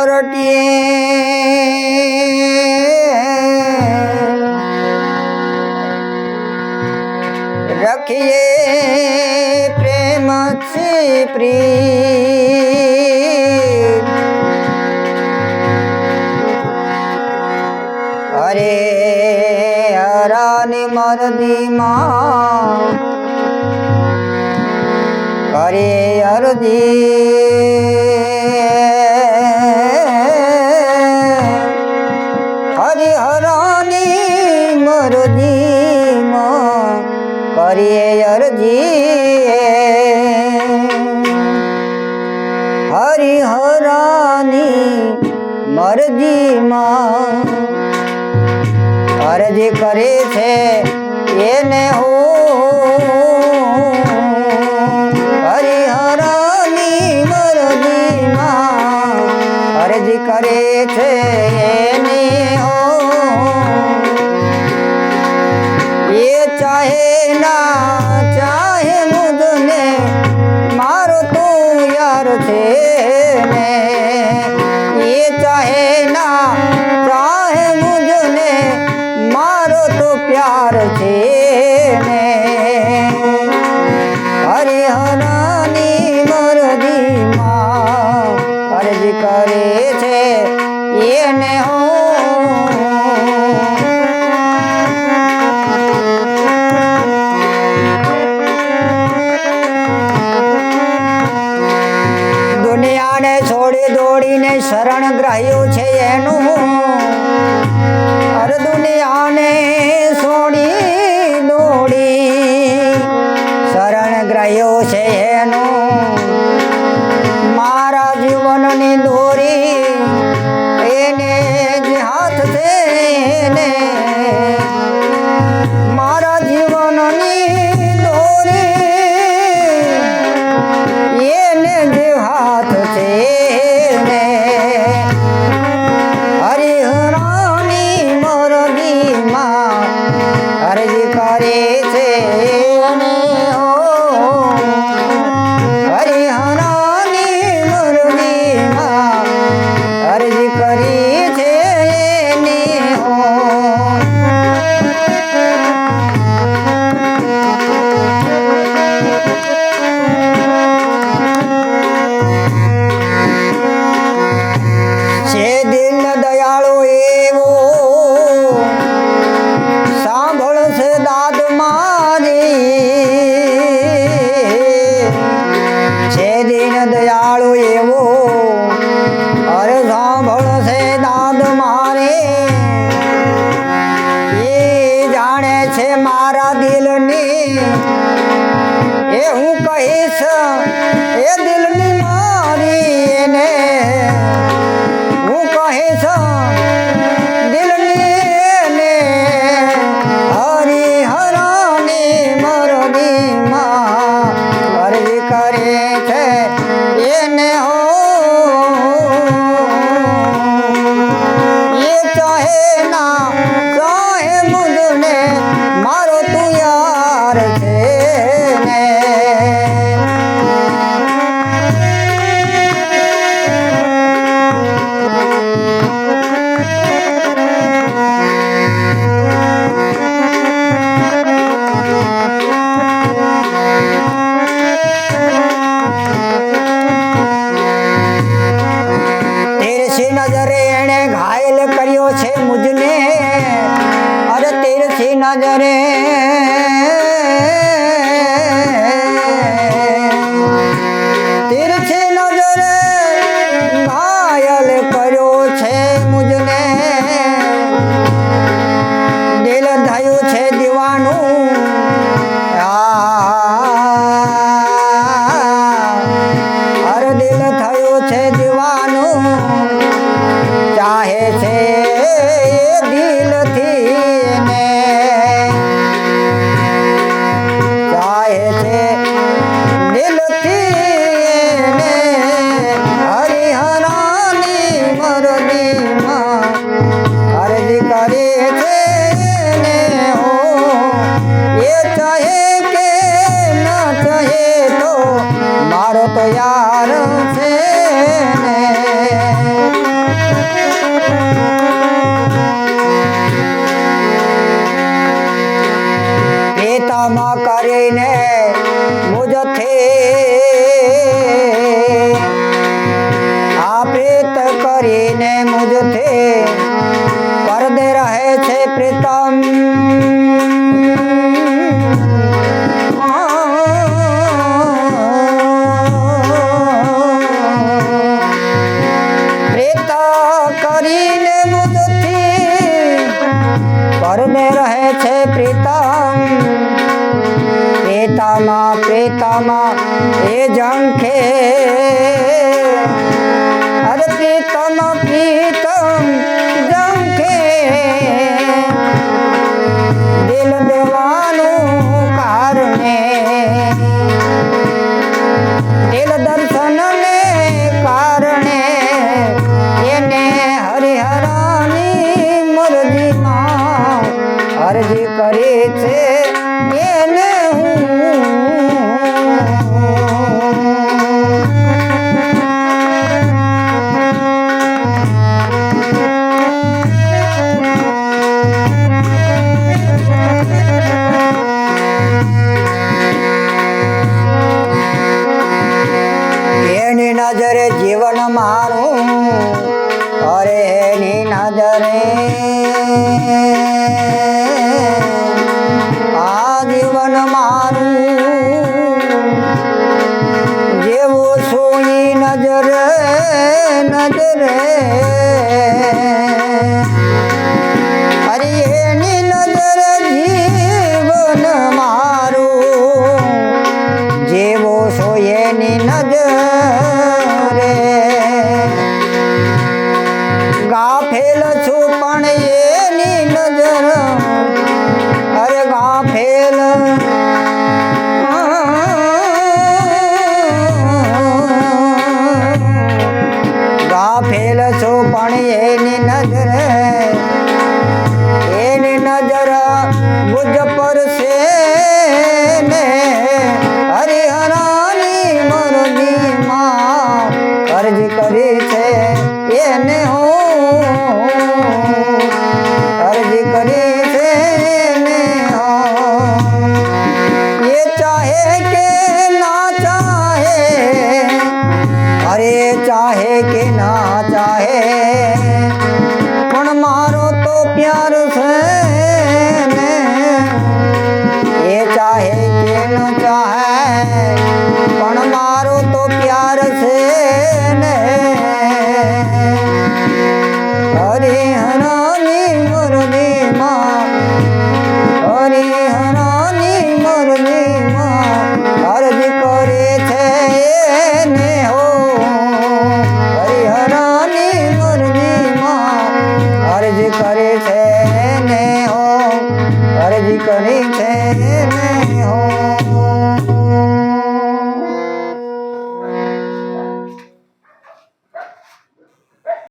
રટીએ રખીએ પ્રેમ પ્રીત અરે હરાની મરજીમાં કરે અરજી હરિહરાની મરજીમાં કરીએ અરજી હરિહરાની મરજીમાં અરજી કરે છે એને હો હરિહરાની મરજીમાં અરજી કરે છે એને હો એ ચાહે ના ચાહે મુझने મારો તો યાર છે ને એ ચાહે ના ચાહે મુझने મારો તો પ્યાર છે ને હરિહરાની મરજીમાં અરજી કરે છે એને હો દુનિયાને છોડી દોડીને શરણ ગ્રાહ્યું છે એનું અરે દુનિયાને છોડી દોડી શરણ ગ્રાહ્યું છે એનું મારા જીવનની દોરી એને જ હાથ છે ને મારા જીવનની દોરી એને જ હાથ છે ને હરિહરાની મરજીમાં અરજી કરે છે એને હો હરિહરાની મરજીમાં અરજી કરી છે એને હો છે દિલ દયાળો એવો સાંભળશે દાદ મારી છે દિન દયાળો એવો અરે સાંભળશે દાદ મારે એ જાણે છે મારા દિલની એ હું કહીશ એ દિલની મારી એને હું કહીશ દિલની એને હરિહરાની મરજીમાં અરજી કરે છે એને હો એ ચાહે ના ચાહે મુझने મારો તું યાર છે ને તિરછી નજરે એણે ઘાયલ કર્યો છે મુझने અરે તિરછી નજરે તિરછી નજરે ઘાયલ કર્યો છે મુझने દિલ થયું છે દીવાનું અરે દિલ થયું છે દીવાનું ચાહે છે એ દિલથી ને કરીને મુજથી આ પ્રીત કરીને મુજથી પરદે રહે છે પ્રીતમ કરીને મુજથી પરદે રહે છે પ્રીતમ પ્રીતમાં એ ઝંખે અરે પ્રીતમ ઝંખે દિલ દેવાનું કારણે દિલ દર્શનને કારણે એને હરિહરાની મરજીમાં અરજી કરી છે એને એની નજરે જીવન મારું અરે એની નજરે આ જીવન મારું જેવું સુઈ નજરે અરે એની નજરે જીવન મારું જેવું સોય એની નજરે ગાફેલ છું પણ એની નજર અરે ગાફેલ છું પણ એની નજર મુજ પર છે ને હરિહરાની મરજીમાં અરજી કરી છે એને અરજી કરી છે એને એ ચાહે કે ના ચાહે અરે ચાહે કે ના ચાહે પણ મારો તો પ્યાર છે ને એ ચાહે કે ન ચાહે પણ મારો તો પ્યાર છે ને હરિહરાની મરજીમાં હરિહરાની મરજીમાં અરજી કરે છે એને હરિહરાની મરજીમાં અરજી કરે છે ને અરજી કરી છે ને